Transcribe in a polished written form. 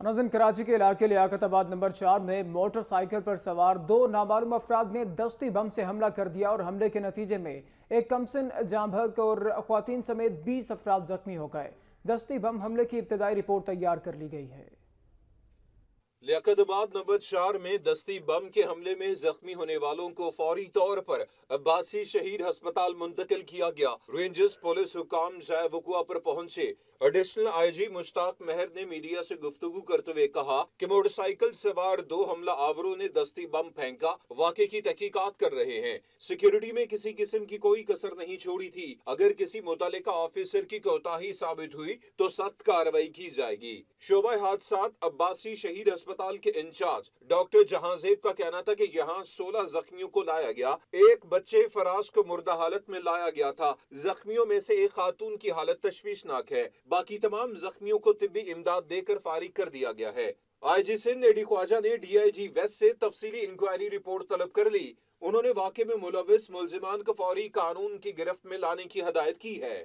नाज़रीन, कराची के इलाके लियाकताबाद नंबर 4 में मोटर साइकिल पर सवार दो नामालूम अफराद ने दस्ती बम से हमला कर दिया और हमले के नतीजे में एक कमसिन जांभक और ख्वातीन समेत 20 अफराद जख्मी हो गए। दस्ती बम हमले की इब्तदाई रिपोर्ट तैयार कर ली गई है। लियाकताबाद नंबर 4 में दस्ती बम के हमले में जख्मी होने वालों को फौरी तौर पर अब्बासी शहीद अस्पताल मुंतकिल किया गया। रेंजर्स पुलिस हुकाम जाए वकुआ पर पहुंचे। एडिशनल आईजी मुश्ताक महर ने मीडिया से गुफ्तगू करते हुए कहा कि मोटरसाइकिल सवार दो हमला आवरों ने दस्ती बम फेंका। वाक़े की तहकीकात कर रहे हैं। सिक्योरिटी में किसी किस्म की कोई कसर नहीं छोड़ी थी। अगर किसी मुतल्लिका ऑफिसर की कोताही साबित हुई तो सख्त कार्रवाई की जाएगी। शोबा हादसात अब्बासी शहीद अस्पताल के इंचार्ज डॉक्टर जहांजेब का कहना था कि यहाँ 16 जख्मियों को लाया गया। एक बच्चे फराज को मुर्दा हालत में लाया गया था। जख्मियों में से एक खातून की हालत तशवीशनाक है। बाकी तमाम जख्मियों को तिब्बी इमदाद देकर फारिग कर दिया गया है। आईजी सिंध एडी ख्वाजा ने डीआईजी वेस्ट से तफसीली इंक्वायरी रिपोर्ट तलब कर ली। उन्होंने वाक़े में मुलविस मुल्जिमान को फौरी कानून की गिरफ्त में लाने की हदायत की है।